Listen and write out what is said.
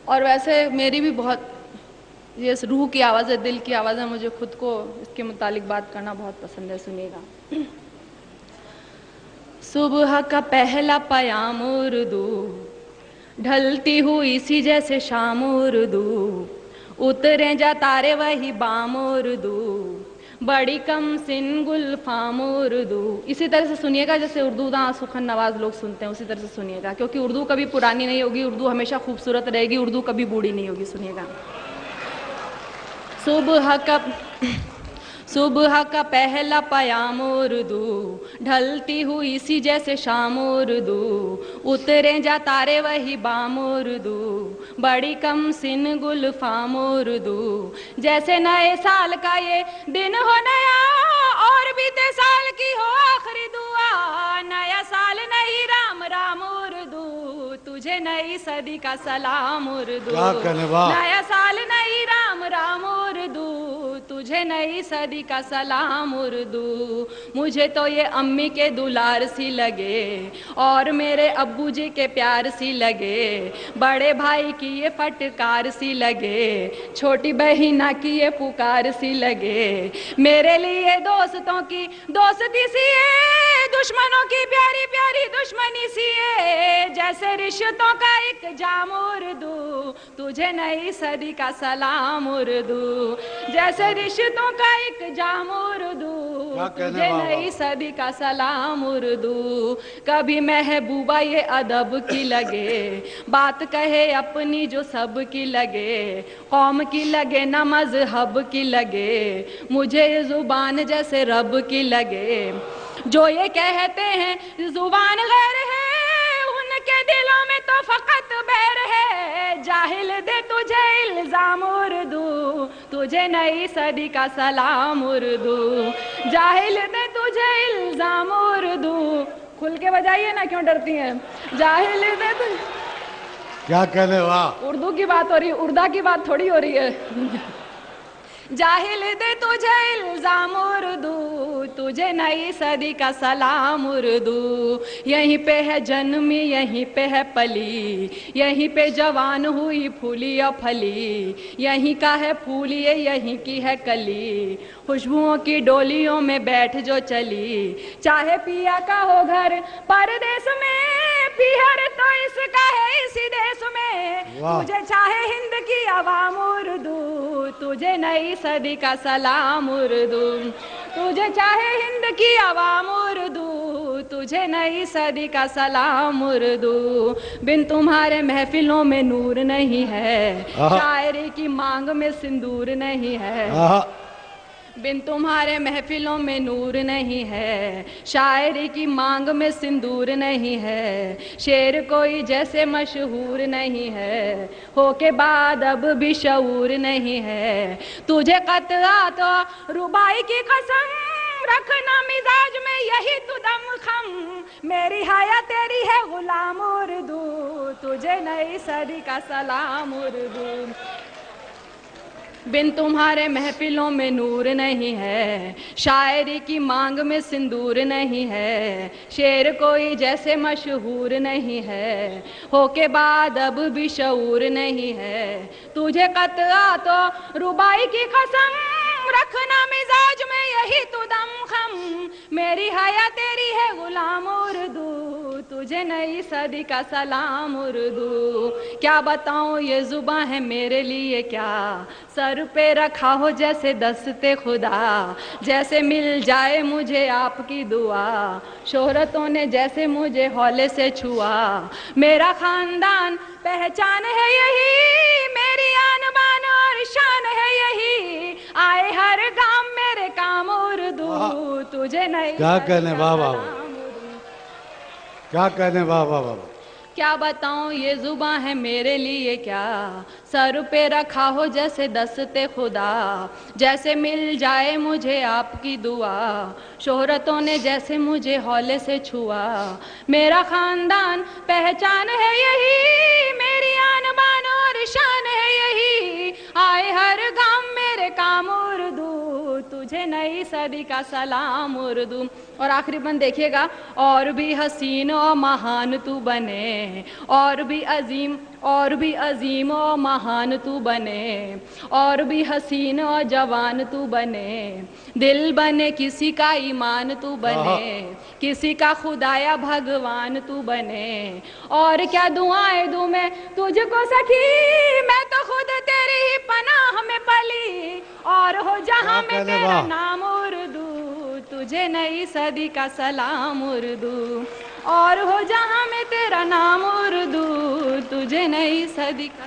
और वैसे मेरी भी बहुत ये रूह की आवाज़ है, दिल की आवाज़ है, मुझे खुद को इसके मुतालिक बात करना बहुत पसंद है। सुनिएगा। सुबह का पहला पयाम उर्दू, ढलती हुई सी जैसे शाम उर्दू, उतरे जा तारे वही बाम उर्दू, बड़ी कम सिन गुलफाम उर्दू। इसी तरह से सुनिएगा जैसे उर्दू ना सुखन नवाज लोग सुनते हैं, उसी तरह से सुनिएगा, क्योंकि उर्दू कभी पुरानी नहीं होगी, उर्दू हमेशा खूबसूरत रहेगी, उर्दू कभी बूढ़ी नहीं होगी। सुनिएगा। सुबह का पहला पयाम उर्दू, ढलती हुई सी जैसे शाम उर्दू, उतरे जा तारे वही बाम उर्दू, बड़ी कम सिन गुलफाम उर्दू। जैसे नए साल का ये दिन हो नया, और बीते साल की हो आखिरी दुआ, नया साल नहीं राम राम उर्दू, तुझे नई सदी का सलाम उर्दू। नया साल नहीं राम राम उर्दू, तुझे नई सदी का सलाम उर्दू। मुझे तो ये अम्मी के दुलार सी लगे, और मेरे अब्बू जी के प्यार सी लगे, बड़े भाई की ये फटकार सी लगे, छोटी बहिना की ये पुकार सी लगे। मेरे लिए दोस्तों की दोस्ती सी है, दुश्मनों की प्यारी प्यारी दुश्मनी सी है, जैसे रिश्तों का एक जाम उर्दू, तुझे नई सदी का सलाम उर्दू। जैसे रिश्तों का एक जाम उर्दू, तुझे नई सदी का सलाम उर्दू। कभी महबूबा ये अदब की लगे, बात कहे अपनी जो सब की लगे, कौम की लगे न मजहब की लगे, मुझे ये जुबान जैसे रब की लगे। जो ये कहते हैं जुबान गैर है, उनके दिलों में तो फकत बैर है, जाहिल दे तुझे इल्जाम उर्दू, तुझे नई सदी का सलाम उर्दू। जाहिल दे तुझे इल्जाम उर्दू। खुल के बजाइए ना, क्यों डरती हैं। जाहिल दे तुझे, क्या कहने, वाह। उर्दू की बात हो रही है, उर्दा की बात थोड़ी हो रही है। जाहिल दे तुझे इल्जाम उर्दू, तुझे नई सदी का सलाम उर्दू। यहीं पे है जन्मी, यहीं पे है पली, यहीं पे जवान हुई फूली और फली, यहीं का है फूल ये यहीं की है कली, खुशबुओं की डोलियों में बैठ जो चली। चाहे पिया का हो घर परदेश में, पीहर तो इसका है इसी देश में, तुझे चाहे हिंद की आवाम उर्दू, तुझे नई सदी का सलाम उर्दू। तुझे चाहे हिंद की आवाम उर्दू, तुझे नई सदी का सलाम उर्दू। बिन तुम्हारे महफिलों में नूर नहीं है, शायरी की मांग में सिंदूर नहीं है। बिन तुम्हारे महफिलों में नूर नहीं है, शायरी की मांग में सिंदूर नहीं है, शेर कोई जैसे मशहूर नहीं है, हो के बाद अब भी शऊर नहीं है। तुझे कतरा तो रुबाई की कसम, रखना मिजाज में यही तू दम खम, मेरी हाया तेरी है गुलाम उर्दू, तुझे नई सदी का सलाम उर्दू। बिन तुम्हारे महफिलों में नूर नहीं है, शायरी की मांग में सिंदूर नहीं है, शेर कोई जैसे मशहूर नहीं है, हो के बाद अब भी शऊर नहीं है। तुझे कतरा तो रुबाई की कसम, रखना मिजाज में यही तू दम खम, मेरी हया तेरी है गुलाम उर्दू, तुझे नई सदी का सलाम उर्दू। क्या बताऊं ये जुबान है मेरे लिए क्या, सर पे रखा हो जैसे दस्ते खुदा, जैसे मिल जाए मुझे आपकी दुआ, शोहरतों ने जैसे मुझे हौले से छुआ। मेरा खानदान पहचान है यही, मेरी आन बान और शान है यही, आए हर गांव मेरे काम उर्दू, तुझे नहीं। क्या कहने, वाह वाह, क्या कहने, वाह वाह वाह। क्या बताऊं ये जुबान है मेरे लिए क्या, सर पे रखा हो जैसे दस्ते खुदा, जैसे मिल जाए मुझे आपकी दुआ, शोहरतों ने जैसे मुझे हौले से छुआ। मेरा खानदान पहचान है यही, मेरी आन बान और शान है यही, आए हर गांव मेरे काम उर्दू, तुझे नई सदी सदी का सलाम उर्दू। और आखिरी बंद देखिएगा, और भी हसीन और महान तू बने, और भी अजीम और महान तू बने, और भी हसीन और जवान तू बने, दिल बने किसी का ईमान तू बने, किसी का खुदाया भगवान तू बने। और क्या दुआएं दूं मैं तुझको सखी, मैं तो खुद तेरी ही पनाह में पली, और हो जहां में तेरा नाम उर्दू, तुझे नई सदी का सलाम उर्दू। और हो जहां में तेरा नाम उर्दू, तुझे नई सदी का